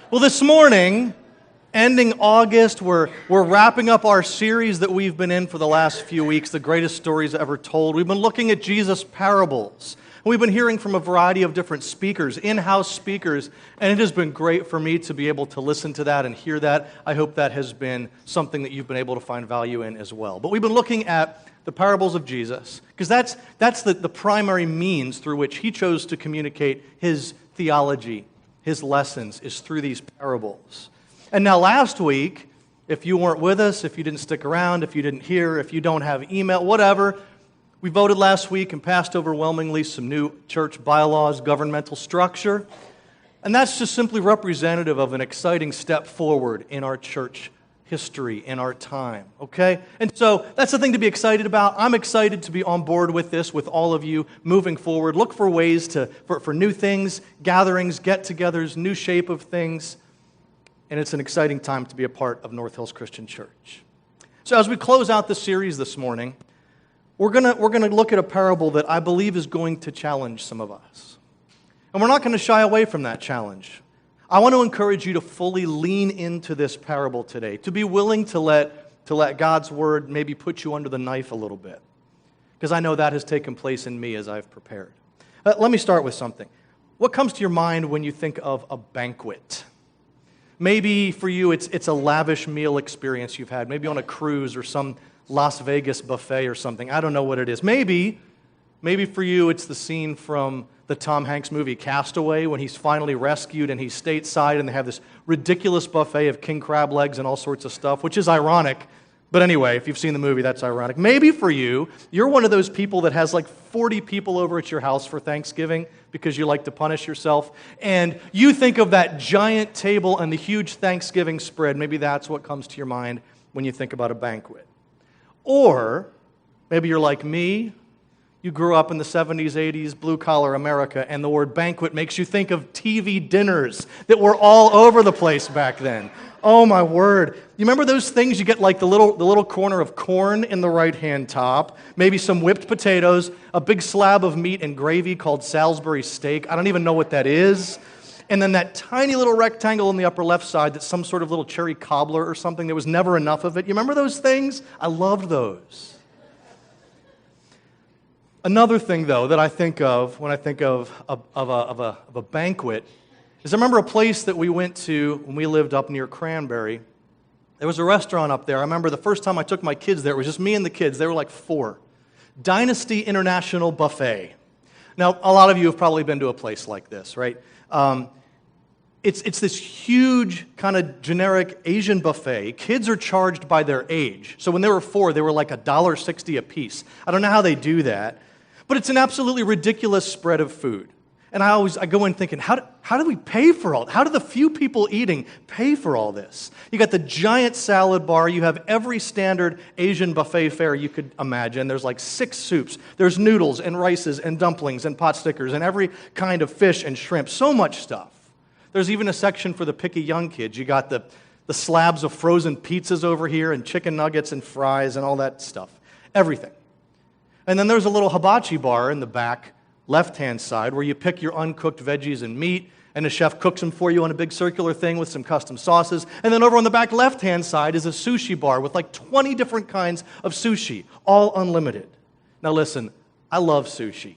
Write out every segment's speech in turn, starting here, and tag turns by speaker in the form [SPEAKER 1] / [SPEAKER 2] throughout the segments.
[SPEAKER 1] Well, this morning, ending August, we're wrapping up our series that we've been in for the last few weeks, The Greatest Stories Ever Told. We've been looking at Jesus' parables. We've been hearing from a variety of different speakers, in-house speakers, and it has been great for me to be able to listen to that and hear that. I hope that has been something that you've been able to find value in as well. But we've been looking at the parables of Jesus, because that's the primary means through which he chose to communicate his theology, his lessons, is through these parables. And now last week, if you weren't with us, if you didn't stick around, if you didn't hear, if you don't have email, whatever, we voted last week and passed overwhelmingly some new church bylaws, governmental structure. And that's just simply representative of an exciting step forward in our church history, in our time, okay? And so that's the thing to be excited about. I'm excited to be on board with this, with all of you moving forward. Look for ways for new things, gatherings, get-togethers, new shape of things. And it's an exciting time to be a part of North Hills Christian Church. So as we close out the series this morning, we're gonna look at a parable that I believe is going to challenge some of us. And we're not going to shy away from that challenge. I want to encourage you to fully lean into this parable today, to be willing to let God's word maybe put you under the knife a little bit, because I know that has taken place in me as I've prepared. Let me start with something. What comes to your mind when you think of a banquet? Maybe for you it's a lavish meal experience you've had, maybe on a cruise or some Las Vegas buffet or something. I don't know what it is. Maybe for you it's the scene from the Tom Hanks movie Castaway when he's finally rescued and he's stateside and they have this ridiculous buffet of king crab legs and all sorts of stuff, which is ironic. But anyway, if you've seen the movie, that's ironic. Maybe for you, you're one of those people that has like 40 people over at your house for Thanksgiving because you like to punish yourself. And you think of that giant table and the huge Thanksgiving spread. Maybe that's what comes to your mind when you think about a banquet. Or maybe you're like me. You grew up in the 70s, 80s, blue-collar America, and the word banquet makes you think of TV dinners that were all over the place back then. Oh, my word. You remember those things? You get like the little corner of corn in the right-hand top, maybe some whipped potatoes, a big slab of meat and gravy called Salisbury steak. I don't even know what that is. And then that tiny little rectangle on the upper left side that's some sort of little cherry cobbler or something. There was never enough of it. You remember those things? I loved those. Another thing, though, that I think of when I think of a banquet is I remember a place that we went to when we lived up near Cranberry. There was a restaurant up there. I remember the first time I took my kids there, it was just me and the kids. They were like 4. Dynasty International Buffet. Now, a lot of you have probably been to a place like this, right? It's this huge kind of generic Asian buffet. Kids are charged by their age. So when they were 4, they were like $1.60 a piece. I don't know how they do that. But it's an absolutely ridiculous spread of food. And I go in thinking, how do we pay for all? How do the few people eating pay for all this? You got the giant salad bar. You have every standard Asian buffet fare you could imagine. There's like 6 soups. There's noodles and rices and dumplings and pot stickers and every kind of fish and shrimp. So much stuff. There's even a section for the picky young kids. You got the slabs of frozen pizzas over here and chicken nuggets and fries and all that stuff. Everything. And then there's a little hibachi bar in the back left-hand side where you pick your uncooked veggies and meat, and the chef cooks them for you on a big circular thing with some custom sauces. And then over on the back left-hand side is a sushi bar with like 20 different kinds of sushi, all unlimited. Now listen, I love sushi.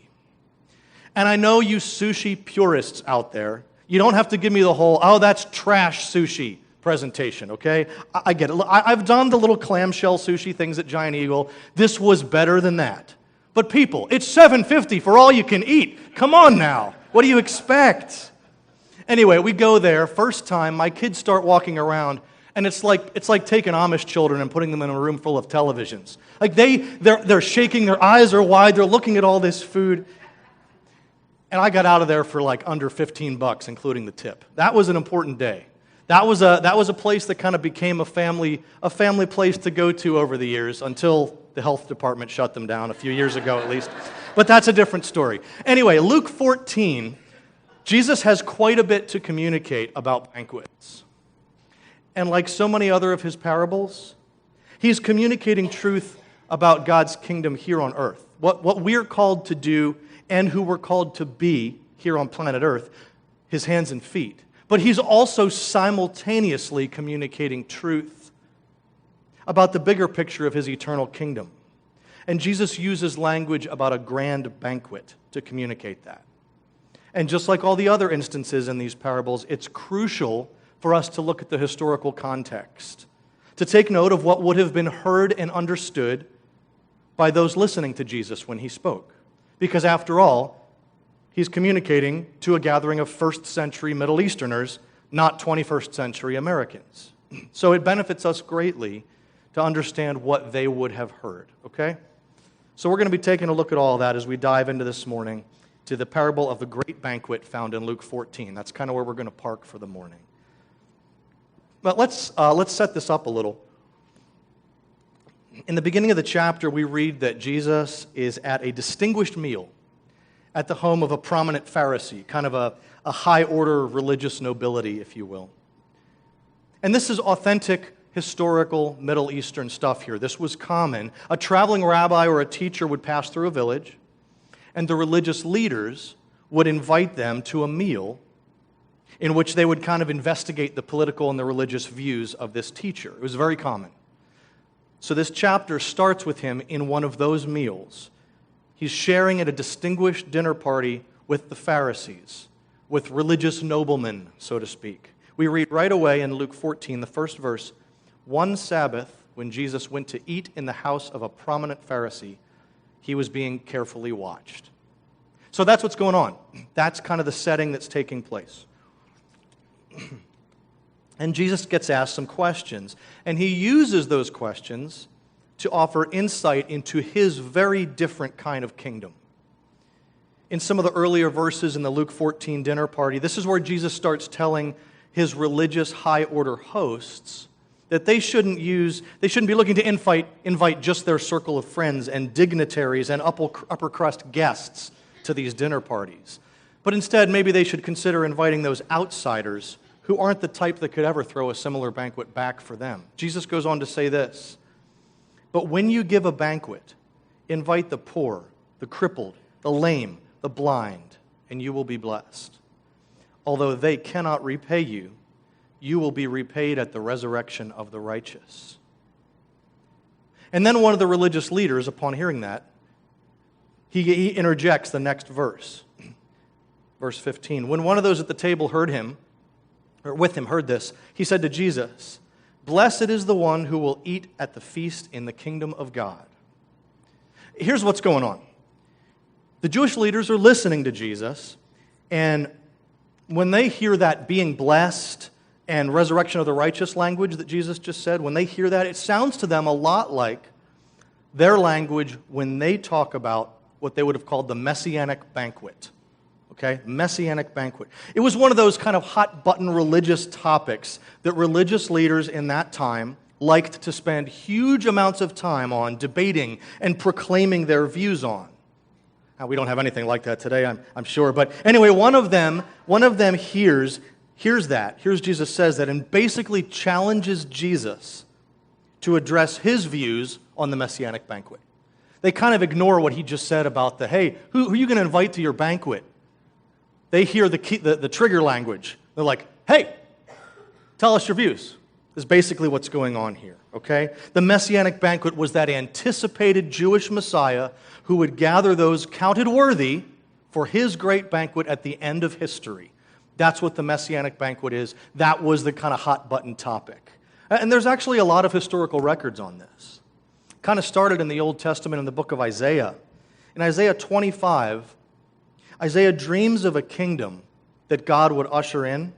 [SPEAKER 1] And I know you sushi purists out there, you don't have to give me the whole, oh, that's trash sushi presentation, okay? I get it. I've done the little clamshell sushi things at Giant Eagle. This was better than that. But people, it's $7.50 for all you can eat. Come on now. What do you expect? Anyway, we go there. First time, my kids start walking around, and it's like taking Amish children and putting them in a room full of televisions. Like they're shaking, their eyes are wide, they're looking at all this food. And I got out of there for like under $15, including the tip. That was an important day. That was a place that kind of became a family place to go to over the years until the health department shut them down a few years ago at least. But that's a different story. Anyway, Luke 14, Jesus has quite a bit to communicate about banquets. And like so many other of his parables, he's communicating truth about God's kingdom here on earth. What we're called to do and who we're called to be here on planet Earth, his hands and feet. but he's also simultaneously communicating truth about the bigger picture of his eternal kingdom. And Jesus uses language about a grand banquet to communicate that. And just like all the other instances in these parables, it's crucial for us to look at the historical context, to take note of what would have been heard and understood by those listening to Jesus when he spoke. Because after all, he's communicating to a gathering of first century Middle Easterners, not 21st century Americans. So it benefits us greatly to understand what they would have heard, okay? So we're going to be taking a look at all that as we dive into this morning to the parable of the great banquet found in Luke 14. That's kind of where we're going to park for the morning. But let's set this up a little. In the beginning of the chapter, we read that Jesus is at a distinguished meal at the home of a prominent Pharisee, kind of a high-order religious nobility, if you will. And this is authentic, historical Middle Eastern stuff here. This was common. A traveling rabbi or a teacher would pass through a village, and the religious leaders would invite them to a meal in which they would kind of investigate the political and the religious views of this teacher. It was very common. So this chapter starts with him in one of those meals. He's sharing at a distinguished dinner party with the Pharisees, with religious noblemen, so to speak. We read right away in Luke 14, the first verse, "One Sabbath, when Jesus went to eat in the house of a prominent Pharisee, he was being carefully watched." So that's what's going on. That's kind of the setting that's taking place. And Jesus gets asked some questions, and he uses those questions to offer insight into his very different kind of kingdom. In some of the earlier verses in the Luke 14 dinner party, this is where Jesus starts telling his religious high-order hosts that they shouldn't be looking to invite just their circle of friends and dignitaries and upper crust guests to these dinner parties. But instead, maybe they should consider inviting those outsiders who aren't the type that could ever throw a similar banquet back for them. Jesus goes on to say this, "But when you give a banquet, invite the poor, the crippled, the lame, the blind, and you will be blessed. Although they cannot repay you, you will be repaid at the resurrection of the righteous." And then one of the religious leaders, upon hearing that, he interjects the next verse. Verse 15, "When one of those at the table heard this, he said to Jesus, 'Blessed is the one who will eat at the feast in the kingdom of God.'" Here's what's going on. The Jewish leaders are listening to Jesus, and when they hear that being blessed and resurrection of the righteous language that Jesus just said, when they hear that, it sounds to them a lot like their language when they talk about what they would have called the Messianic banquet. Okay? Messianic banquet. It was one of those kind of hot-button religious topics that religious leaders in that time liked to spend huge amounts of time on debating and proclaiming their views on. Now, we don't have anything like that today, I'm sure. But anyway, one of them hears Jesus says that, and basically challenges Jesus to address his views on the Messianic banquet. They kind of ignore what he just said about hey, who are you going to invite to your banquet? They hear the trigger language. They're like, "Hey, tell us your views." Is basically what's going on here, okay? The Messianic banquet was that anticipated Jewish Messiah who would gather those counted worthy for his great banquet at the end of history. That's what the Messianic banquet is. That was the kind of hot-button topic. And there's actually a lot of historical records on this. Kind of started in the Old Testament in the book of Isaiah. In Isaiah 25, Isaiah dreams of a kingdom that God would usher in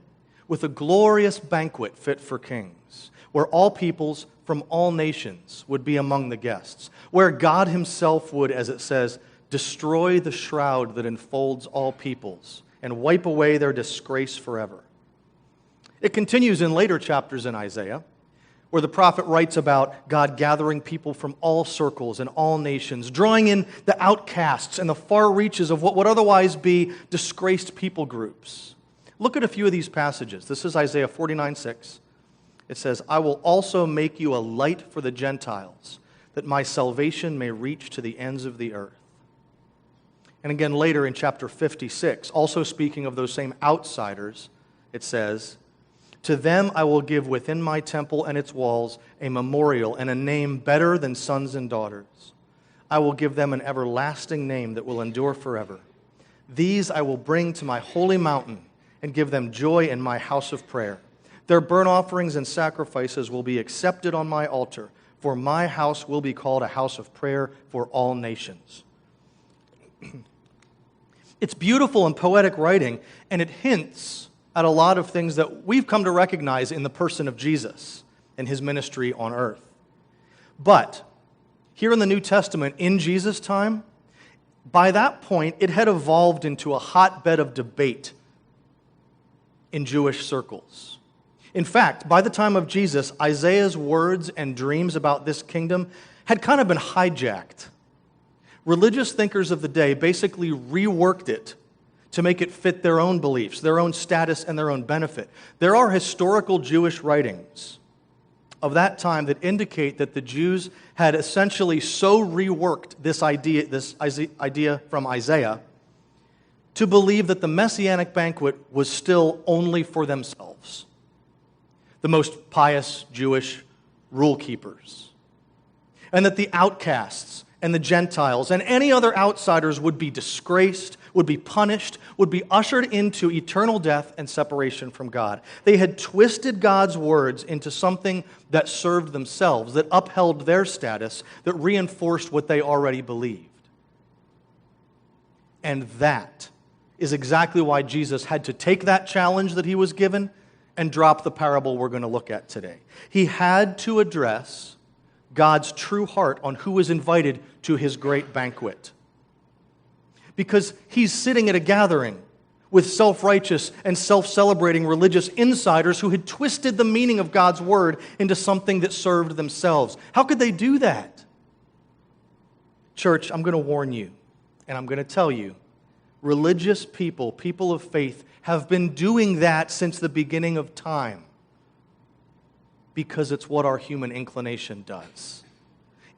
[SPEAKER 1] with a glorious banquet fit for kings, where all peoples from all nations would be among the guests, where God himself would, as it says, destroy the shroud that enfolds all peoples and wipe away their disgrace forever. It continues in later chapters in Isaiah, where the prophet writes about God gathering people from all circles and all nations, drawing in the outcasts and the far reaches of what would otherwise be disgraced people groups. Look at a few of these passages. This is Isaiah 49:6. It says, "I will also make you a light for the Gentiles, that my salvation may reach to the ends of the earth." And again later in chapter 56, also speaking of those same outsiders, it says, "To them I will give within my temple and its walls a memorial and a name better than sons and daughters. I will give them an everlasting name that will endure forever. These I will bring to my holy mountain and give them joy in my house of prayer. Their burnt offerings and sacrifices will be accepted on my altar, for my house will be called a house of prayer for all nations." It's beautiful and poetic writing, and it hints at a lot of things that we've come to recognize in the person of Jesus and his ministry on earth. But here in the New Testament, in Jesus' time, by that point, it had evolved into a hotbed of debate in Jewish circles. In fact, by the time of Jesus, Isaiah's words and dreams about this kingdom had kind of been hijacked. Religious thinkers of the day basically reworked it to make it fit their own beliefs, their own status, and their own benefit. There are historical Jewish writings of that time that indicate that the Jews had essentially so reworked this idea from Isaiah to believe that the Messianic banquet was still only for themselves, the most pious Jewish rule keepers, and that the outcasts and the Gentiles and any other outsiders would be disgraced, would be punished, would be ushered into eternal death and separation from God. They had twisted God's words into something that served themselves, that upheld their status, that reinforced what they already believed. And that is exactly why Jesus had to take that challenge that he was given and drop the parable we're going to look at today. He had to address God's true heart on who was invited to his great banquet. Because he's sitting at a gathering with self-righteous and self-celebrating religious insiders who had twisted the meaning of God's word into something that served themselves. How could they do that? Church, I'm going to warn you, and I'm going to tell you, religious people, people of faith, have been doing that since the beginning of time. Because it's what our human inclination does.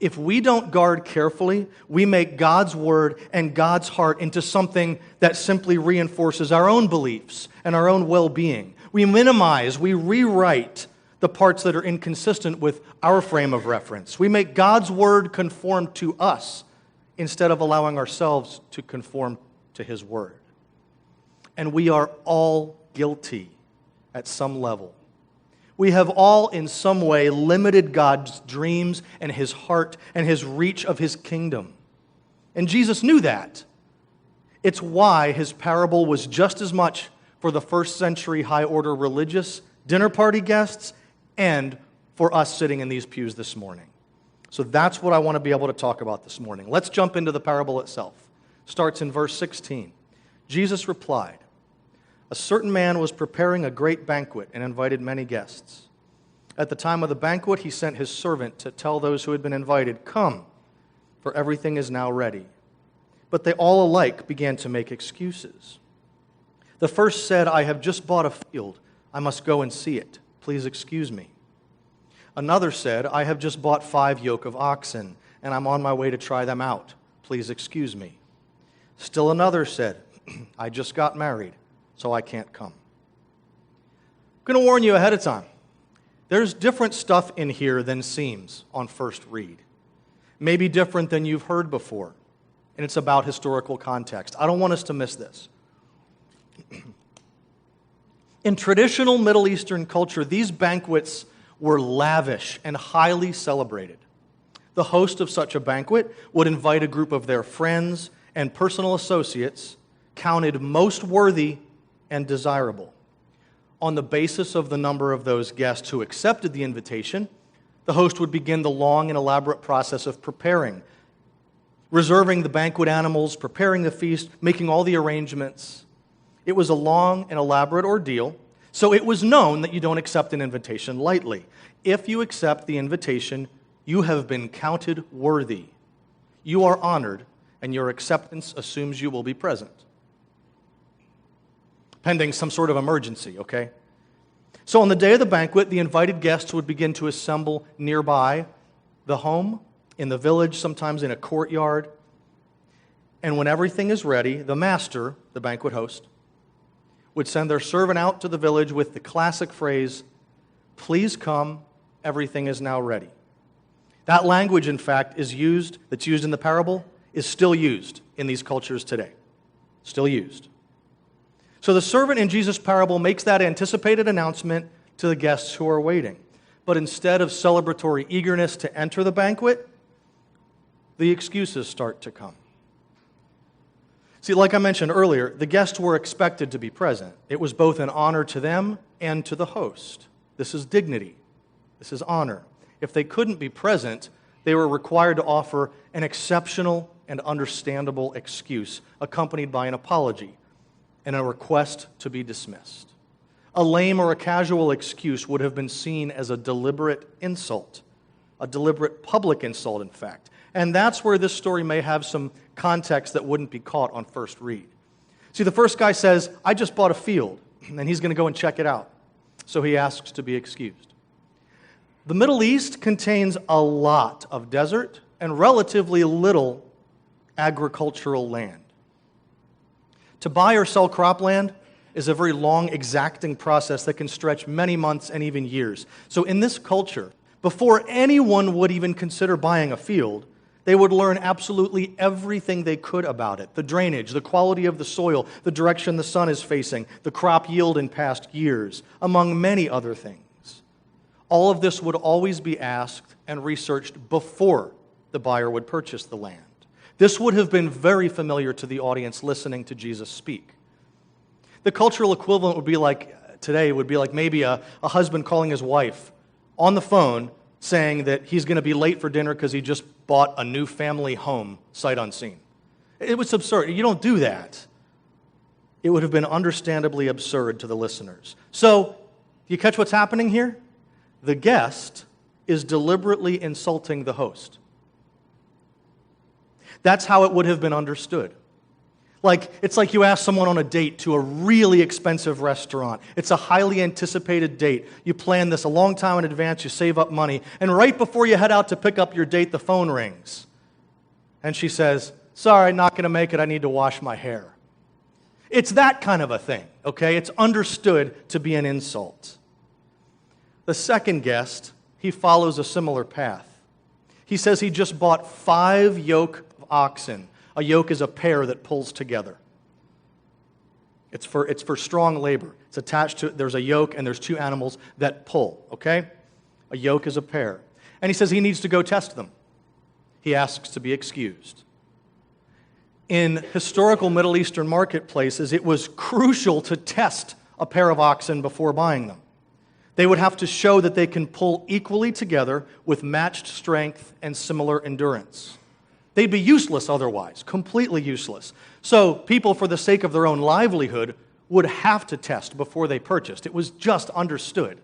[SPEAKER 1] If we don't guard carefully, we make God's word and God's heart into something that simply reinforces our own beliefs and our own well-being. We minimize, we rewrite the parts that are inconsistent with our frame of reference. We make God's word conform to us instead of allowing ourselves to conform to his word. And we are all guilty at some level. We have all in some way limited God's dreams and his heart and his reach of his kingdom. And Jesus knew that. It's why his parable was just as much for the first century high-order religious dinner party guests and for us sitting in these pews this morning. So that's what I want to be able to talk about this morning. Let's jump into the parable itself. Starts in verse 16. Jesus replied, "A certain man was preparing a great banquet and invited many guests. At the time of the banquet, he sent his servant to tell those who had been invited, 'Come, for everything is now ready.' But they all alike began to make excuses. The first said, 'I have just bought a field. I must go and see it. Please excuse me.' Another said, 'I have just bought 5 yoke of oxen, and I'm on my way to try them out. Please excuse me.' Still another said, 'I just got married, so I can't come.'" I'm going to warn you ahead of time. There's different stuff in here than seems on first read. Maybe different than you've heard before. And it's about historical context. I don't want us to miss this. In traditional Middle Eastern culture, these banquets were lavish and highly celebrated. The host of such a banquet would invite a group of their friends and personal associates counted most worthy and desirable. On the basis of the number of those guests who accepted the invitation, the host would begin the long and elaborate process of preparing, reserving the banquet animals, preparing the feast, making all the arrangements. It was a long and elaborate ordeal, so it was known that you don't accept an invitation lightly. If you accept the invitation, you have been counted worthy. You are honored, and your acceptance assumes you will be present. Pending some sort of emergency, okay? So on the day of the banquet, the invited guests would begin to assemble nearby the home, in the village, sometimes in a courtyard. And when everything is ready, the master, the banquet host, would send their servant out to the village with the classic phrase, "Please come, everything is now ready." That language, in fact, that's used in the parable, is still used in these cultures today. Still used. So the servant in Jesus' parable makes that anticipated announcement to the guests who are waiting. But instead of celebratory eagerness to enter the banquet, the excuses start to come. See, like I mentioned earlier, the guests were expected to be present. It was both an honor to them and to the host. This is dignity. This is honor. If they couldn't be present, they were required to offer an exceptional and understandable excuse, accompanied by an apology and a request to be dismissed. A lame or a casual excuse would have been seen as a deliberate insult, a deliberate public insult, in fact. And that's where this story may have some context that wouldn't be caught on first read. See, the first guy says, "I just bought a field," and he's going to go and check it out. So he asks to be excused. The Middle East contains a lot of desert and relatively little agricultural land. To buy or sell cropland is a very long, exacting process that can stretch many months and even years. So in this culture, before anyone would even consider buying a field, they would learn absolutely everything they could about it. The drainage, the quality of the soil, the direction the sun is facing, the crop yield in past years, among many other things. All of this would always be asked and researched before the buyer would purchase the land. This would have been very familiar to the audience listening to Jesus speak. The cultural equivalent would be like, today, would be like maybe a husband calling his wife on the phone saying that he's going to be late for dinner because he just bought a new family home, sight unseen. It was absurd. You don't do that. It would have been understandably absurd to the listeners. So, you catch what's happening here? The guest is deliberately insulting the host. That's how it would have been understood. It's like you ask someone on a date to a really expensive restaurant. It's a highly anticipated date. You plan this a long time in advance, you save up money, and right before you head out to pick up your date, the phone rings. And she says, "Sorry, not going to make it, I need to wash my hair." It's that kind of a thing, okay? It's understood to be an insult. The second guest, he follows a similar path. He says he just bought 5 yoke of oxen. A yoke is a pair that pulls together. It's for strong labor. It's attached to, there's a yoke and there's 2 animals that pull, okay? A yoke is a pair. And he says he needs to go test them. He asks to be excused. In historical Middle Eastern marketplaces, it was crucial to test a pair of oxen before buying them. They would have to show that they can pull equally together with matched strength and similar endurance. They'd be useless otherwise, completely useless. So people, for the sake of their own livelihood, would have to test before they purchased. It was just understood.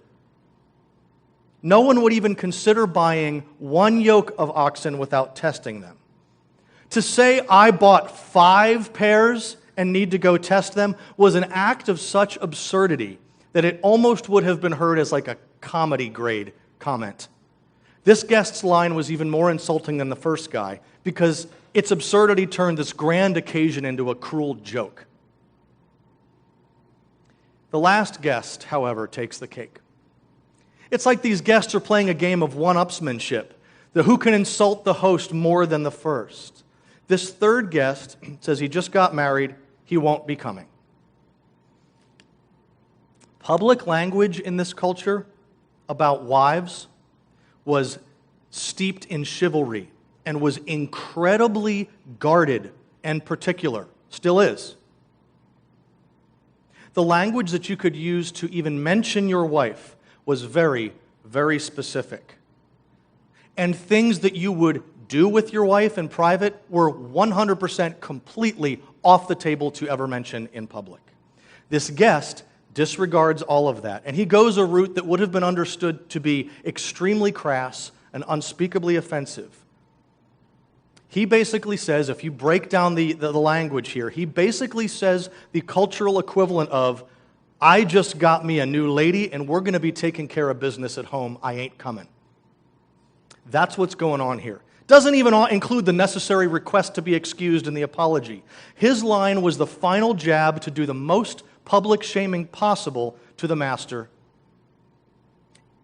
[SPEAKER 1] No one would even consider buying 1 yoke of oxen without testing them. To say, "I bought 5 pairs and need to go test them," was an act of such absurdity that it almost would have been heard as like a comedy grade comment. This guest's line was even more insulting than the first guy because its absurdity turned this grand occasion into a cruel joke. The last guest, however, takes the cake. It's like these guests are playing a game of one-upsmanship, the who can insult the host more than the first. This third guest says he just got married, he won't be coming. Public language in this culture about wives was steeped in chivalry and was incredibly guarded and particular. Still is. The language that you could use to even mention your wife was very, very specific. And things that you would do with your wife in private were 100% completely off the table to ever mention in public. This guest disregards all of that, and he goes a route that would have been understood to be extremely crass and unspeakably offensive. He basically says, if you break down the language here, he basically says the cultural equivalent of, "I just got me a new lady, and we're going to be taking care of business at home. I ain't coming." That's what's going on here. Doesn't even include the necessary request to be excused in the apology. His line was the final jab to do the most public shaming possible to the master.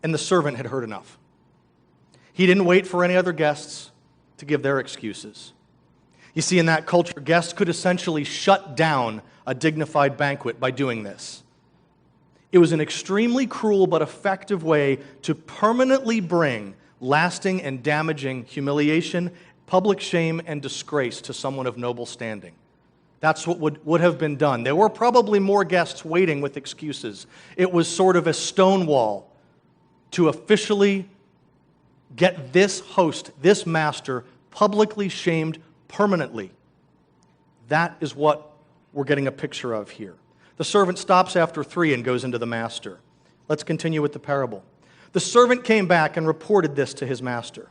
[SPEAKER 1] And the servant had heard enough. He didn't wait for any other guests to give their excuses. You see, in that culture, guests could essentially shut down a dignified banquet by doing this. It was an extremely cruel but effective way to permanently bring lasting and damaging humiliation, public shame, and disgrace to someone of noble standing. That's what would have been done. There were probably more guests waiting with excuses. It was sort of a stonewall to officially get this host, this master, publicly shamed permanently. That is what we're getting a picture of here. The servant stops after 3 and goes into the master. Let's continue with the parable. The servant came back and reported this to his master.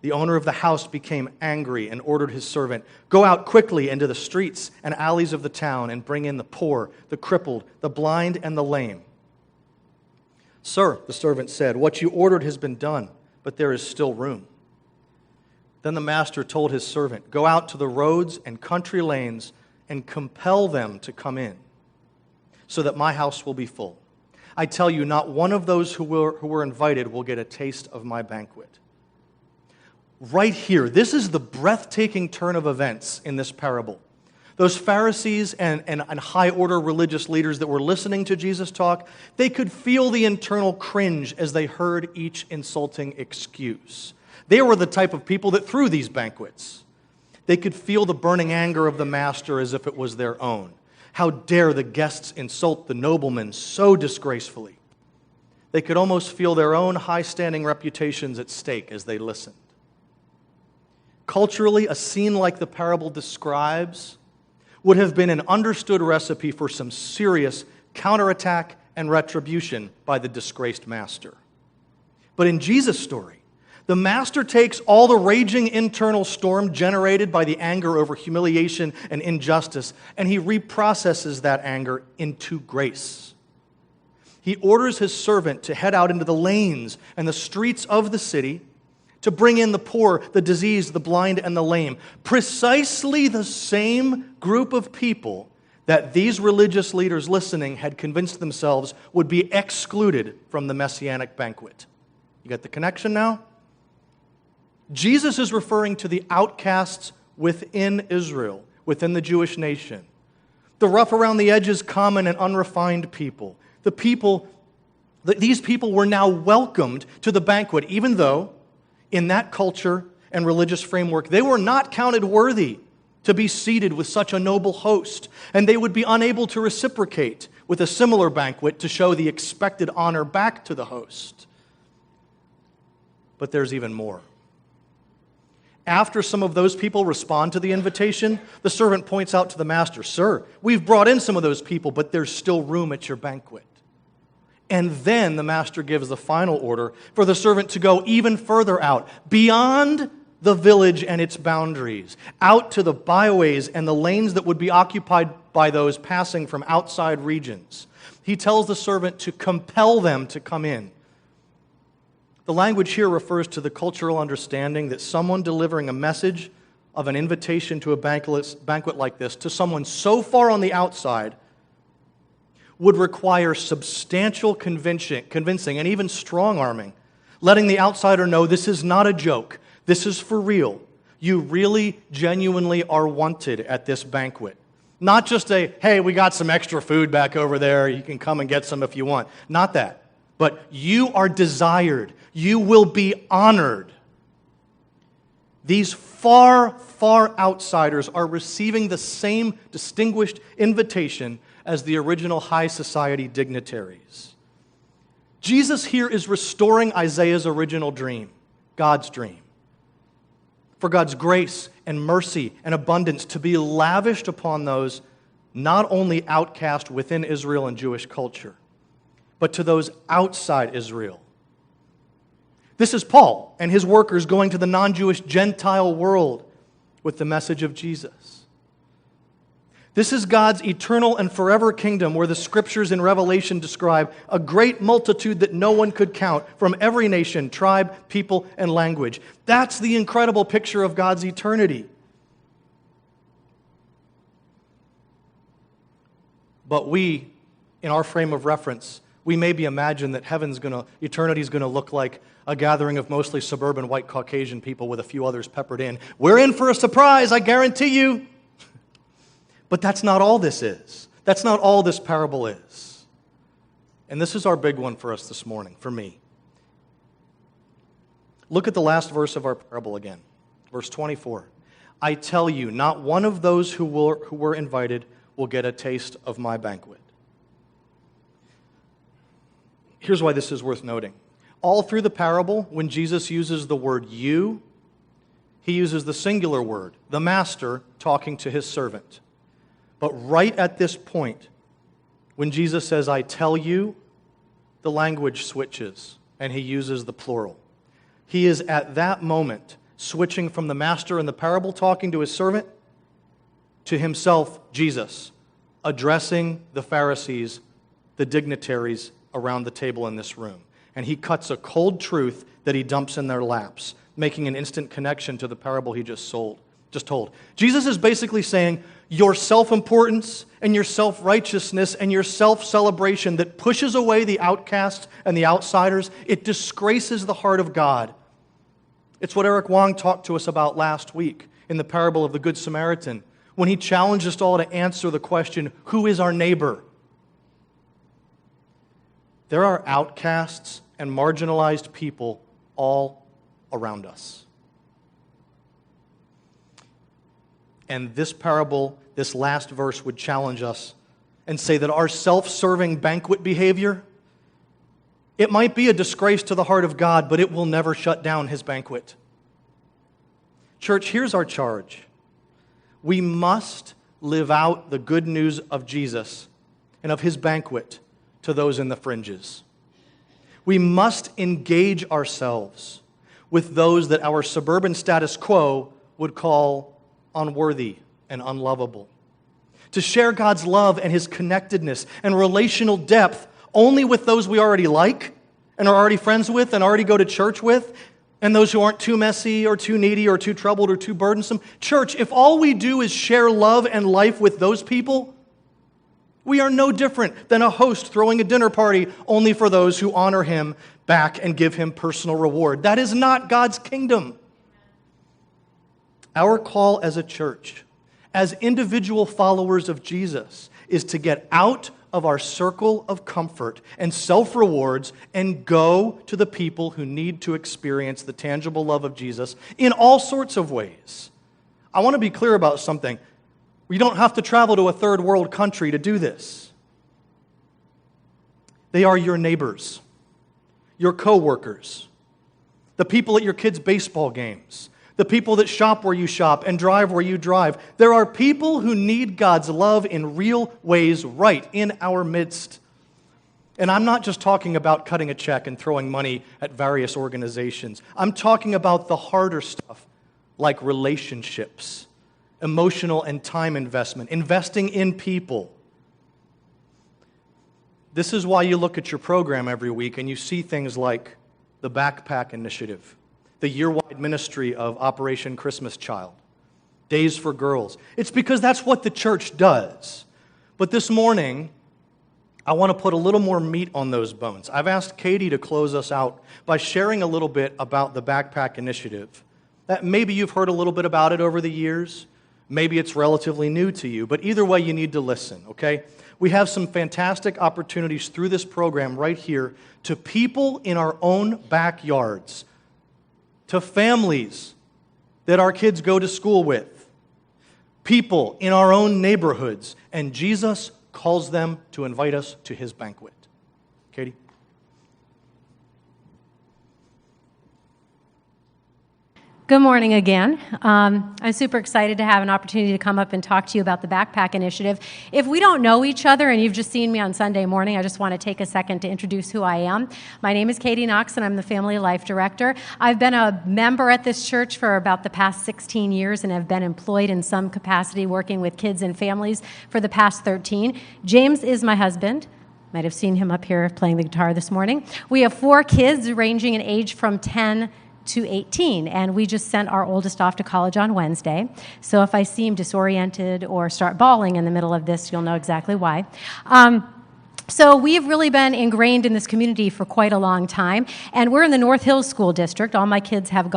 [SPEAKER 1] The owner of the house became angry and ordered his servant, "Go out quickly into the streets and alleys of the town and bring in the poor, the crippled, the blind, and the lame." "Sir," the servant said, "what you ordered has been done, but there is still room." Then the master told his servant, "Go out to the roads and country lanes and compel them to come in, so that my house will be full. I tell you, not one of those who were invited will get a taste of my banquet." Right here, this is the breathtaking turn of events in this parable. Those Pharisees and high-order religious leaders that were listening to Jesus talk, they could feel the internal cringe as they heard each insulting excuse. They were the type of people that threw these banquets. They could feel the burning anger of the master as if it was their own. How dare the guests insult the nobleman so disgracefully? They could almost feel their own high-standing reputations at stake as they listened. Culturally, a scene like the parable describes would have been an understood recipe for some serious counterattack and retribution by the disgraced master. But in Jesus' story, the master takes all the raging internal storm generated by the anger over humiliation and injustice, and he reprocesses that anger into grace. He orders his servant to head out into the lanes and the streets of the city to bring in the poor, the diseased, the blind, and the lame. Precisely the same group of people that these religious leaders listening had convinced themselves would be excluded from the messianic banquet. You get the connection now? Jesus is referring to the outcasts within Israel, within the Jewish nation. The rough around the edges, common and unrefined people. These people were now welcomed to the banquet, even though in that culture and religious framework, they were not counted worthy to be seated with such a noble host, and they would be unable to reciprocate with a similar banquet to show the expected honor back to the host. But there's even more. After some of those people respond to the invitation, the servant points out to the master, "Sir, we've brought in some of those people, but there's still room at your banquet." And then the master gives the final order for the servant to go even further out, beyond the village and its boundaries, out to the byways and the lanes that would be occupied by those passing from outside regions. He tells the servant to compel them to come in. The language here refers to the cultural understanding that someone delivering a message of an invitation to a banquet like this to someone so far on the outside would require substantial convincing and even strong-arming, letting the outsider know this is not a joke, this is for real. You really, genuinely are wanted at this banquet. Not just a, "Hey, we got some extra food back over there, you can come and get some if you want." Not that. But you are desired. You will be honored. These far, far outsiders are receiving the same distinguished invitation as the original high society dignitaries. Jesus here is restoring Isaiah's original dream, God's dream, for God's grace and mercy and abundance to be lavished upon those not only outcast within Israel and Jewish culture, but to those outside Israel. This is Paul and his workers going to the non-Jewish Gentile world with the message of Jesus. This is God's eternal and forever kingdom where the scriptures in Revelation describe a great multitude that no one could count from every nation, tribe, people, and language. That's the incredible picture of God's eternity. But we, in our frame of reference, we maybe imagine that eternity is going to look like a gathering of mostly suburban white Caucasian people with a few others peppered in. We're in for a surprise, I guarantee you. But that's not all this is. That's not all this parable is. And this is our big one for us this morning, for me. Look at the last verse of our parable again, verse 24. I tell you, not one of those who were invited will get a taste of my banquet. Here's why this is worth noting. All through the parable, when Jesus uses the word you, he uses the singular word, the master talking to his servant. But right at this point, when Jesus says, I tell you, the language switches and he uses the plural. He is at that moment switching from the master in the parable talking to his servant to himself, Jesus, addressing the Pharisees, the dignitaries around the table in this room. And he cuts a cold truth that he dumps in their laps, making an instant connection to the parable he just told. Jesus is basically saying, your self-importance and your self-righteousness and your self-celebration that pushes away the outcasts and the outsiders, it disgraces the heart of God. It's what Eric Wong talked to us about last week in the parable of the Good Samaritan, when he challenged us all to answer the question, who is our neighbor? There are outcasts and marginalized people all around us. And this parable, this last verse would challenge us and say that our self-serving banquet behavior, it might be a disgrace to the heart of God, but it will never shut down his banquet. Church, here's our charge. We must live out the good news of Jesus and of his banquet to those in the fringes. We must engage ourselves with those that our suburban status quo would call unworthy and unlovable. To share God's love and his connectedness and relational depth only with those we already like and are already friends with and already go to church with, and those who aren't too messy or too needy or too troubled or too burdensome. Church, if all we do is share love and life with those people, we are no different than a host throwing a dinner party only for those who honor him back and give him personal reward. That is not God's kingdom. Our call as a church, as individual followers of Jesus, is to get out of our circle of comfort and self-rewards and go to the people who need to experience the tangible love of Jesus in all sorts of ways. I want to be clear about something. We don't have to travel to a third world country to do this. They are your neighbors, your co-workers, the people at your kids' baseball games, the people that shop where you shop and drive where you drive. There are people who need God's love in real ways right in our midst. And I'm not just talking about cutting a check and throwing money at various organizations. I'm talking about the harder stuff like relationships, emotional and time investment, investing in people. This is why you look at your program every week and you see things like the Backpack Initiative, the year-wide ministry of Operation Christmas Child, Days for Girls. It's because that's what the church does. But this morning, I want to put a little more meat on those bones. I've asked Katie to close us out by sharing a little bit about the Backpack Initiative. That maybe you've heard a little bit about it over the years. Maybe it's relatively new to you. But either way, you need to listen, okay? We have some fantastic opportunities through this program right here to people in our own backyards, to families that our kids go to school with, people in our own neighborhoods, and Jesus calls them to invite us to his banquet. Katie?
[SPEAKER 2] Good morning again. I'm super excited to have an opportunity to come up and talk to you about the Backpack Initiative. If we don't know each other and you've just seen me on Sunday morning, I just want to take a second to introduce who I am. My name is Katie Knox, and I'm the Family Life Director. I've been a member at this church for about the past 16 years and have been employed in some capacity working with kids and families for the past 13. James is my husband. Might have seen him up here playing the guitar this morning. We have 4 kids ranging in age from 10 to 18, and we just sent our oldest off to college on Wednesday. So if I seem disoriented or start bawling in the middle of this, you'll know exactly why. So we've really been ingrained in this community for quite a long time, and we're in the North Hills School District. All my kids have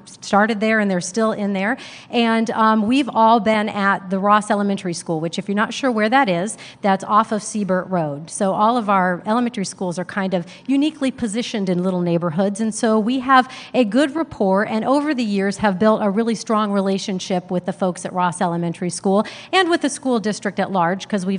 [SPEAKER 2] started there, and they're still in there. And we've all been at the Ross Elementary School, which, if you're not sure where that is, that's off of Siebert Road. So all of our elementary schools are kind of uniquely positioned in little neighborhoods, and so we have a good rapport, and over the years have built a really strong relationship with the folks at Ross Elementary School and with the school district at large, because we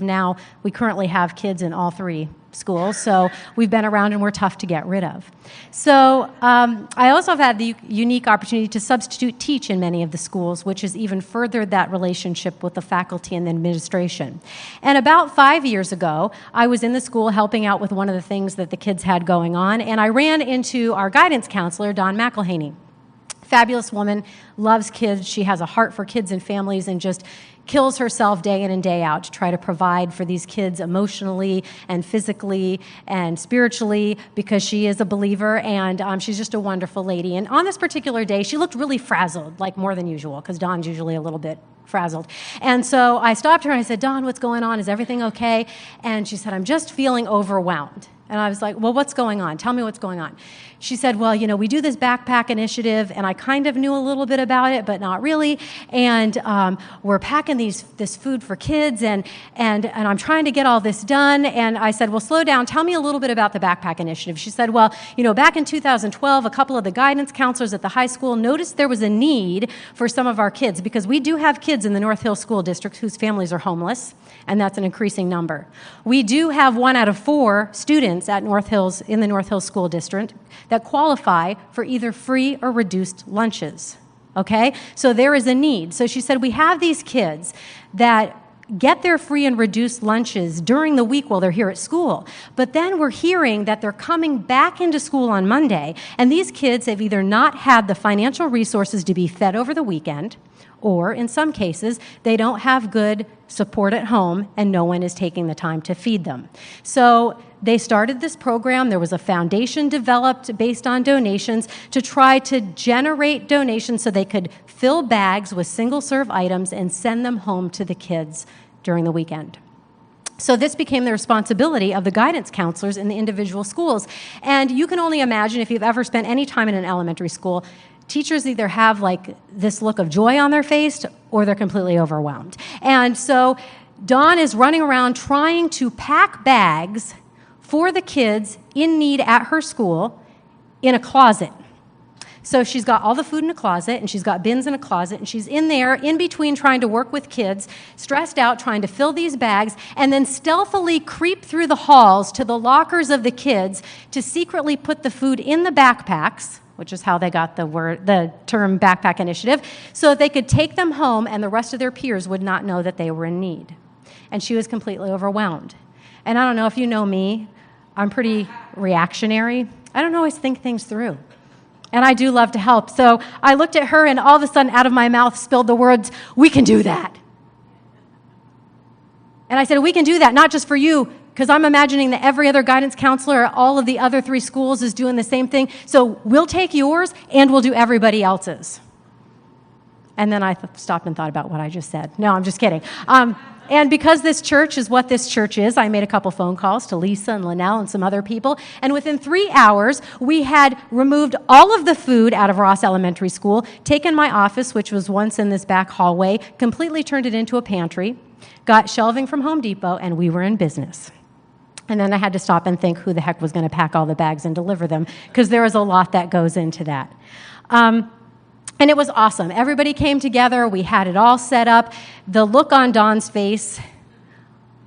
[SPEAKER 2] currently have kids in all three schools, so we've been around and we're tough to get rid of. So I also have had the unique opportunity to substitute teach in many of the schools, which has even furthered that relationship with the faculty and the administration. And about 5 years ago, I was in the school helping out with one of the things that the kids had going on, and I ran into our guidance counselor, Dawn McElhaney. Fabulous woman, loves kids. She has a heart for kids and families and just kills herself day in and day out to try to provide for these kids emotionally and physically and spiritually, because she is a believer, and she's just a wonderful lady. And on this particular day, she looked really frazzled, like more than usual, because Dawn's usually a little bit frazzled. And so I stopped her and I said, "Dawn, what's going on? Is everything okay?" And she said, "I'm just feeling overwhelmed." And I was like, "Well, what's going on? Tell me what's going on." She said, "Well, we do this backpack initiative, and I kind of knew a little bit about it, but not really. And we're packing this food for kids, and I'm trying to get all this done." And I said, "Well, slow down. Tell me a little bit about the backpack initiative." She said, "Well, back in 2012, a couple of the guidance counselors at the high school noticed there was a need for some of our kids, because we do have kids in the North Hills School District whose families are homeless, and that's an increasing number. We do have 1 out of 4 students at in the North Hills School District that qualify for either free or reduced lunches." Okay? So there is a need. So she said, "We have these kids that get their free and reduced lunches during the week while they're here at school. But then we're hearing that they're coming back into school on Monday, and these kids have either not had the financial resources to be fed over the weekend, or in some cases, they don't have good support at home and no one is taking the time to feed them." So they started this program. There was a foundation developed based on donations to try to generate donations so they could fill bags with single-serve items and send them home to the kids during the weekend. So this became the responsibility of the guidance counselors in the individual schools. And you can only imagine, if you've ever spent any time in an elementary school, teachers either have like this look of joy on their face or they're completely overwhelmed. And so Dawn is running around trying to pack bags for the kids in need at her school in a closet. So she's got all the food in a closet, and she's got bins in a closet, and she's in there in between trying to work with kids, stressed out, trying to fill these bags, and then stealthily creep through the halls to the lockers of the kids to secretly put the food in the backpacks, which is how they got the term backpack initiative, so that they could take them home and the rest of their peers would not know that they were in need. And she was completely overwhelmed. And I don't know if you know me, I'm pretty reactionary. I don't always think things through. And I do love to help. So I looked at her, and all of a sudden out of my mouth spilled the words, "We can do that." And I said, "We can do that, not just for you," because I'm imagining that every other guidance counselor at all of the other 3 schools is doing the same thing. So we'll take yours, and we'll do everybody else's. And then I stopped and thought about what I just said. No, I'm just kidding. And because this church is what this church is, I made a couple phone calls to Lisa and Linnell and some other people, and within 3 hours, we had removed all of the food out of Ross Elementary School, taken my office, which was once in this back hallway, completely turned it into a pantry, got shelving from Home Depot, and we were in business. And then I had to stop and think who the heck was going to pack all the bags and deliver them, because there is a lot that goes into that. And it was awesome. Everybody came together. We had it all set up. The look on Dawn's face,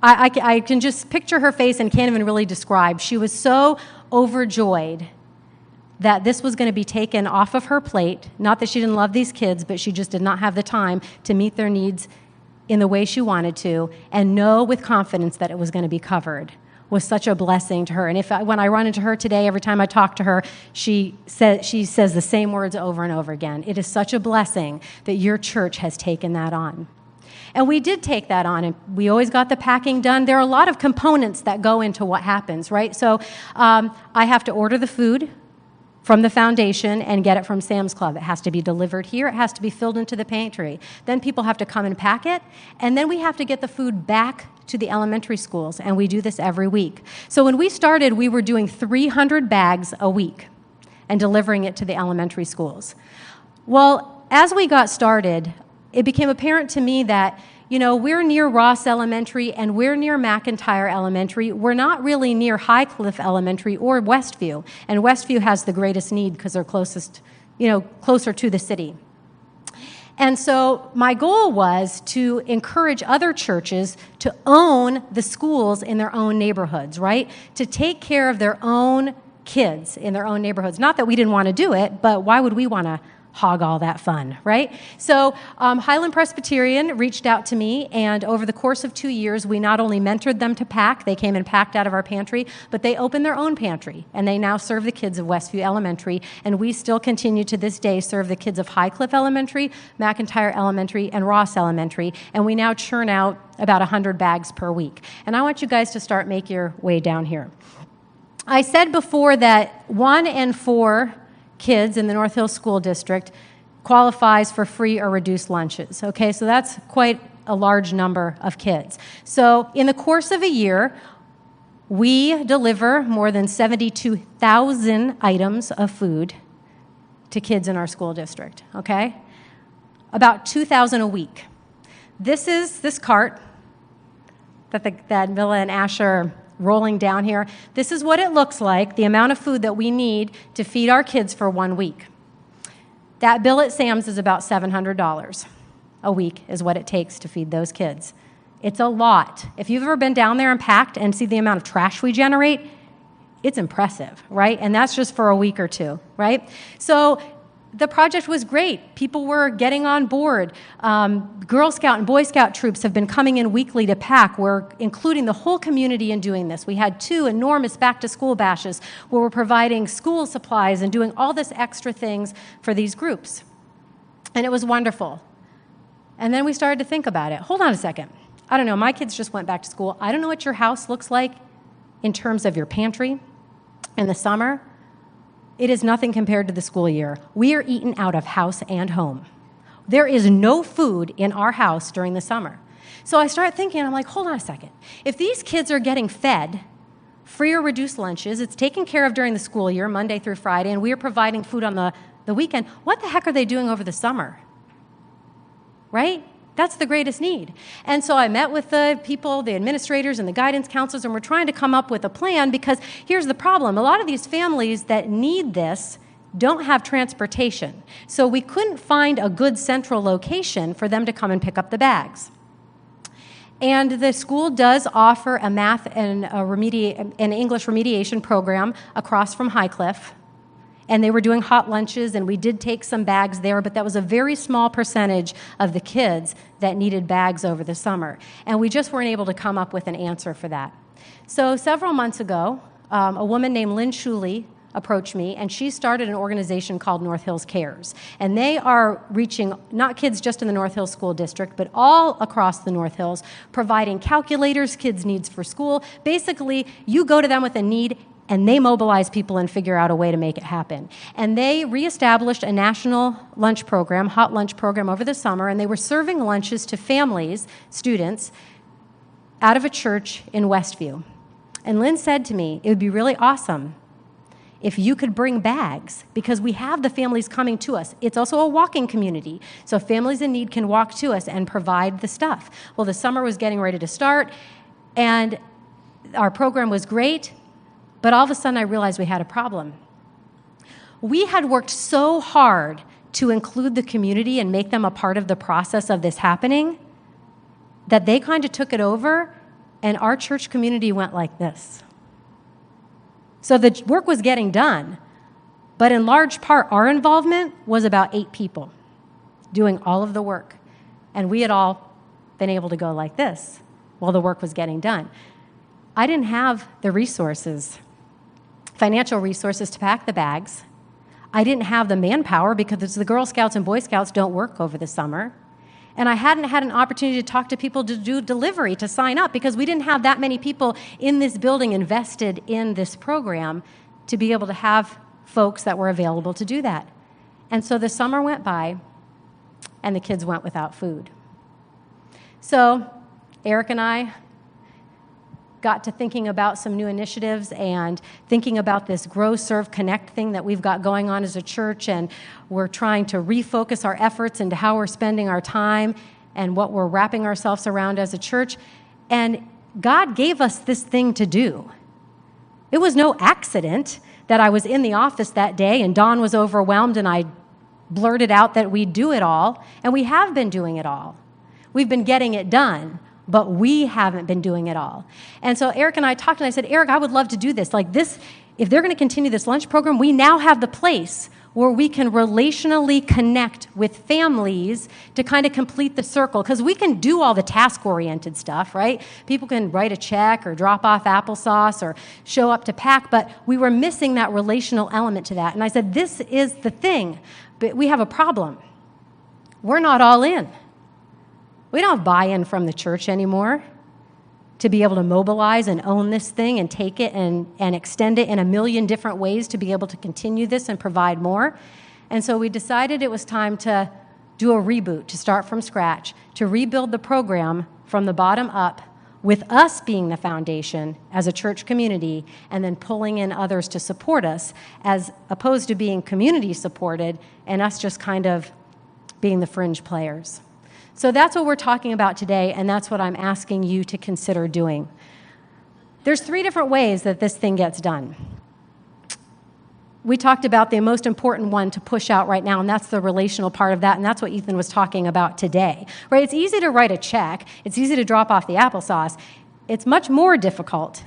[SPEAKER 2] I can just picture her face and can't even really describe. She was so overjoyed that this was going to be taken off of her plate. Not that she didn't love these kids, but she just did not have the time to meet their needs in the way she wanted to, and know with confidence that it was going to be covered. Was such a blessing to her. And when I run into her today, every time I talk to her, she says the same words over and over again. It is such a blessing that your church has taken that on. And we did take that on, and we always got the packing done. There are a lot of components that go into what happens, right? So I have to order the food. from the foundation and get it from Sam's Club. It has to be delivered here. It has to be filled into the pantry. Then people have to come and pack it, and then we have to get the food back to the elementary schools, and we do this every week. So when we started, we were doing 300 bags a week and delivering it to the elementary schools. Well, as we got started, it became apparent to me that we're near Ross Elementary and we're near McIntyre Elementary. We're not really near Highcliffe Elementary or Westview. And Westview has the greatest need because they're closer to the city. And so my goal was to encourage other churches to own the schools in their own neighborhoods, right? To take care of their own kids in their own neighborhoods. Not that we didn't want to do it, but why would we want to hog all that fun, right? So Highland Presbyterian reached out to me, and over the course of 2 years, we not only mentored them to pack, they came and packed out of our pantry, but they opened their own pantry, and they now serve the kids of Westview Elementary, and we still continue to this day serve the kids of Highcliffe Elementary, McIntyre Elementary, and Ross Elementary, and we now churn out about 100 bags per week. And I want you guys to start make your way down here. I said before that 1 in 4 kids in the North Hills School District qualifies for free or reduced lunches. Okay, so that's quite a large number of kids. So in the course of a year, we deliver more than 72,000 items of food to kids in our school district, okay? About 2,000 a week. This is this cart that Villa and Asher rolling down here. This is what it looks like, the amount of food that we need to feed our kids for 1 week. That bill at Sam's is about $700 a week is what it takes to feed those kids. It's a lot. If you've ever been down there and packed and see the amount of trash we generate, it's impressive, right? And that's just for a week or two, right? So the project was great. People were getting on board. Girl Scout and Boy Scout troops have been coming in weekly to pack. We're including the whole community in doing this. We had 2 enormous back-to-school bashes where we're providing school supplies and doing all this extra things for these groups. And it was wonderful. And then we started to think about it. Hold on a second. I don't know, my kids just went back to school. I don't know what your house looks like in terms of your pantry in the summer. It is nothing compared to the school year. We are eaten out of house and home. There is no food in our house during the summer. So I start thinking, I'm like, hold on a second. If these kids are getting fed free or reduced lunches, it's taken care of during the school year, Monday through Friday, and we are providing food on the weekend, what the heck are they doing over the summer? Right? That's the greatest need. And so I met with the people, the administrators and the guidance counselors, and we're trying to come up with a plan because here's the problem. A lot of these families that need this don't have transportation. So we couldn't find a good central location for them to come and pick up the bags. And the school does offer a math and an English remediation program across from Highcliffe. And they were doing hot lunches, and we did take some bags there, but that was a very small percentage of the kids that needed bags over the summer. And we just weren't able to come up with an answer for that. So several months ago, a woman named Lynn Shuley approached me, and she started an organization called North Hills Cares. And they are reaching not kids just in the North Hills School District, but all across the North Hills, providing calculators, kids' needs for school. Basically, you go to them with a need, and they mobilize people and figure out a way to make it happen. And they reestablished a national lunch program, hot lunch program over the summer, and they were serving lunches to families, students, out of a church in Westview. And Lynn said to me, it would be really awesome if you could bring bags, because we have the families coming to us. It's also a walking community, so families in need can walk to us and provide the stuff. Well, the summer was getting ready to start, and our program was great, but all of a sudden I realized we had a problem. We had worked so hard to include the community and make them a part of the process of this happening that they kind of took it over, and our church community went like this. So the work was getting done, but in large part, our involvement was about 8 people doing all of the work. And we had all been able to go like this while the work was getting done. I didn't have the resources, financial resources to pack the bags. I didn't have the manpower because the Girl Scouts and Boy Scouts don't work over the summer. And I hadn't had an opportunity to talk to people to do delivery, to sign up, because we didn't have that many people in this building invested in this program to be able to have folks that were available to do that. And so the summer went by, and the kids went without food. So Eric and I got to thinking about some new initiatives and thinking about this Grow, Serve, Connect thing that we've got going on as a church, and we're trying to refocus our efforts into how we're spending our time and what we're wrapping ourselves around as a church. And God gave us this thing to do. It was no accident that I was in the office that day and Dawn was overwhelmed and I blurted out that we'd do it all, and we have been doing it all. We've been getting it done, but we haven't been doing it all. And so Eric and I talked, and I said, Eric, I would love to do this. Like this, if they're going to continue this lunch program, we now have the place where we can relationally connect with families to kind of complete the circle. Because we can do all the task-oriented stuff, right? People can write a check or drop off applesauce or show up to pack, but we were missing that relational element to that. And I said, this is the thing, but we have a problem. We're not all in. We don't have buy-in from the church anymore to be able to mobilize and own this thing and take it and extend it in a million different ways to be able to continue this and provide more. And so we decided it was time to do a reboot, to start from scratch, to rebuild the program from the bottom up, with us being the foundation as a church community and then pulling in others to support us, as opposed to being community supported and us just kind of being the fringe players. So that's what we're talking about today, and that's what I'm asking you to consider doing. There's 3 different ways that this thing gets done. We talked about the most important one to push out right now, and that's the relational part of that, and that's what Ethan was talking about today. Right? It's easy to write a check. It's easy to drop off the applesauce. It's much more difficult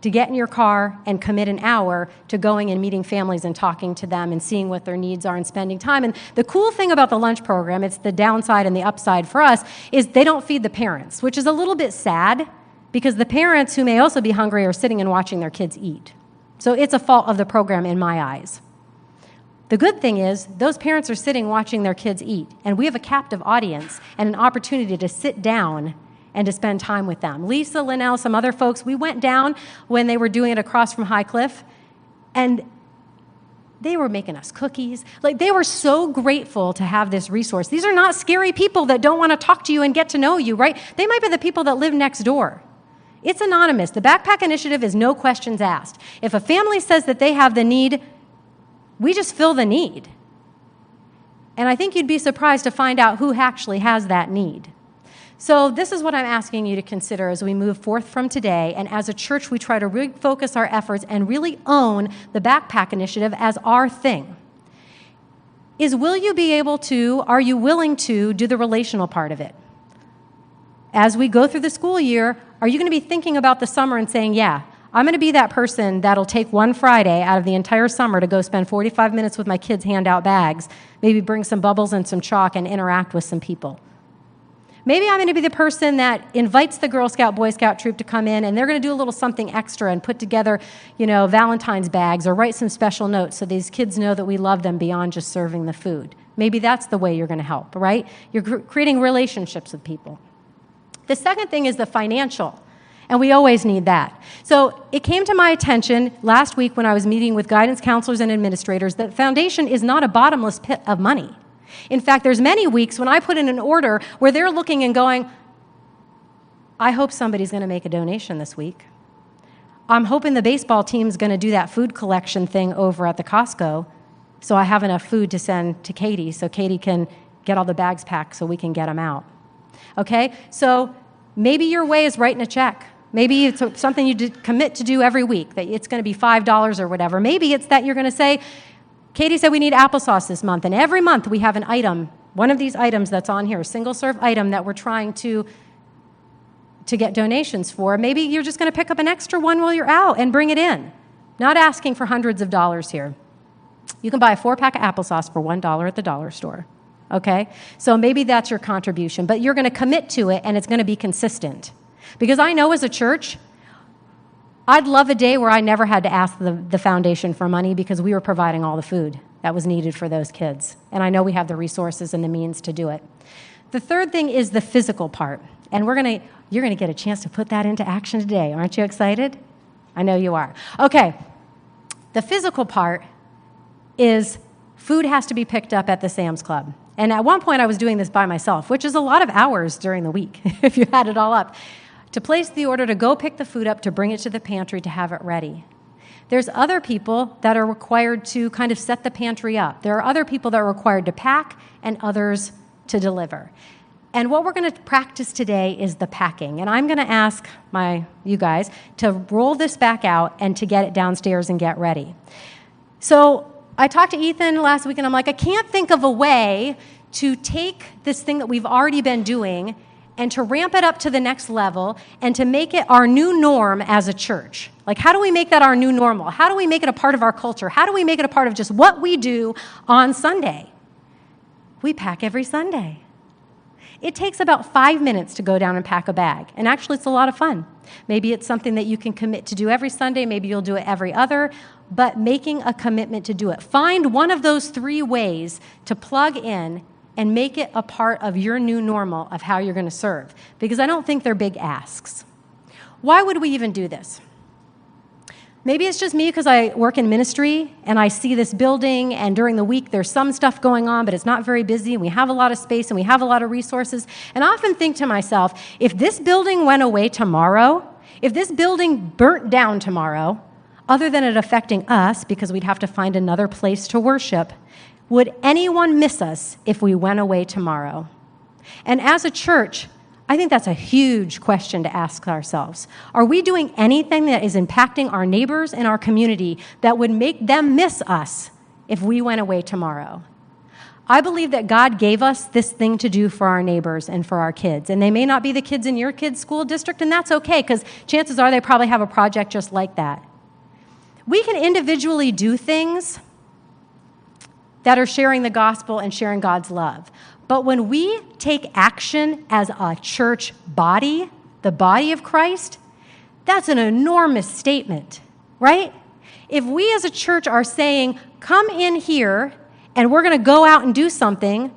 [SPEAKER 2] to get in your car and commit an hour to going and meeting families and talking to them and seeing what their needs are and spending time. And the cool thing about the lunch program, it's the downside and the upside for us, is they don't feed the parents, which is a little bit sad because the parents who may also be hungry are sitting and watching their kids eat. So it's a fault of the program in my eyes. The good thing is those parents are sitting watching their kids eat, and we have a captive audience and an opportunity to sit down and to spend time with them. Lisa, Linnell, some other folks, we went down when they were doing it across from High Cliff, and they were making us cookies. Like, they were so grateful to have this resource. These are not scary people that don't want to talk to you and get to know you, right? They might be the people that live next door. It's anonymous. The Backpack Initiative is no questions asked. If a family says that they have the need, we just fill the need. And I think you'd be surprised to find out who actually has that need. So this is what I'm asking you to consider as we move forth from today, and as a church we try to refocus our efforts and really own the Backpack Initiative as our thing. Will you be able to, are you willing to do the relational part of it? As we go through the school year, are you going to be thinking about the summer and saying, yeah, I'm going to be that person that'll take one Friday out of the entire summer to go spend 45 minutes with my kids, hand out bags, maybe bring some bubbles and some chalk and interact with some people. Maybe I'm going to be the person that invites the Girl Scout, Boy Scout troop to come in, and they're going to do a little something extra and put together, Valentine's bags or write some special notes so these kids know that we love them beyond just serving the food. Maybe that's the way you're going to help, right? You're creating relationships with people. The second thing is the financial, and we always need that. So it came to my attention last week when I was meeting with guidance counselors and administrators that foundation is not a bottomless pit of money. In fact, there's many weeks when I put in an order where they're looking and going, I hope somebody's going to make a donation this week. I'm hoping the baseball team's going to do that food collection thing over at the Costco so I have enough food to send to Katie so Katie can get all the bags packed so we can get them out. Okay? So maybe your way is writing a check. Maybe it's something you commit to do every week, that it's going to be $5 or whatever. Maybe it's that you're going to say, Katie said we need applesauce this month, and every month we have an item, one of these items that's on here, a single-serve item that we're trying to get donations for. Maybe you're just going to pick up an extra one while you're out and bring it in. Not asking for hundreds of dollars here. You can buy a 4-pack of applesauce for $1 at the dollar store, okay? So maybe that's your contribution, but you're going to commit to it, and it's going to be consistent. Because I know as a church, I'd love a day where I never had to ask the foundation for money because we were providing all the food that was needed for those kids. And I know we have the resources and the means to do it. The third thing is the physical part. And you're going to get a chance to put that into action today. Aren't you excited? I know you are. Okay. The physical part is food has to be picked up at the Sam's Club. And at one point I was doing this by myself, which is a lot of hours during the week, if you add it all up, to place the order to go pick the food up, to bring it to the pantry, to have it ready. There's other people that are required to kind of set the pantry up. There are other people that are required to pack and others to deliver. And what we're going to practice today is the packing. And I'm going to ask you guys to roll this back out and to get it downstairs and get ready. So I talked to Ethan last week, and I'm like, I can't think of a way to take this thing that we've already been doing and to ramp it up to the next level and to make it our new norm as a church. Like, how do we make that our new normal? How do we make it a part of our culture? How do we make it a part of just what we do on Sunday? We pack every Sunday. It takes about 5 minutes to go down and pack a bag. And actually, it's a lot of fun. Maybe it's something that you can commit to do every Sunday. Maybe you'll do it every other. But making a commitment to do it. Find one of those 3 ways to plug in and make it a part of your new normal of how you're going to serve. Because I don't think they're big asks. Why would we even do this? Maybe it's just me because I work in ministry and I see this building, and during the week there's some stuff going on, but it's not very busy, and we have a lot of space and we have a lot of resources. And I often think to myself, if this building went away tomorrow, if this building burnt down tomorrow, other than it affecting us because we'd have to find another place to worship, would anyone miss us if we went away tomorrow? And as a church, I think that's a huge question to ask ourselves. Are we doing anything that is impacting our neighbors in our community that would make them miss us if we went away tomorrow? I believe that God gave us this thing to do for our neighbors and for our kids. And they may not be the kids in your kids' school district, and that's okay, because chances are they probably have a project just like that. We can individually do things that are sharing the gospel and sharing God's love. But when we take action as a church body, the body of Christ, that's an enormous statement, right? If we as a church are saying, come in here and we're going to go out and do something,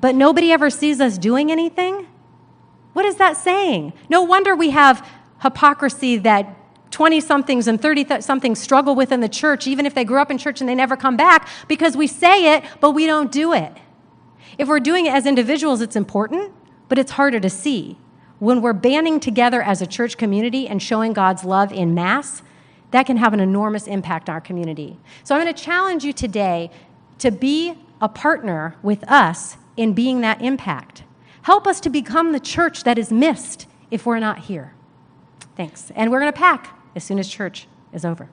[SPEAKER 2] but nobody ever sees us doing anything, what is that saying? No wonder we have hypocrisy that 20-somethings and 30-somethings struggle with in the church, even if they grew up in church and they never come back, because we say it, but we don't do it. If we're doing it as individuals, it's important, but it's harder to see. When we're banding together as a church community and showing God's love in mass, that can have an enormous impact on our community. So I'm going to challenge you today to be a partner with us in being that impact. Help us to become the church that is missed if we're not here. Thanks. And we're going to pack as soon as church is over.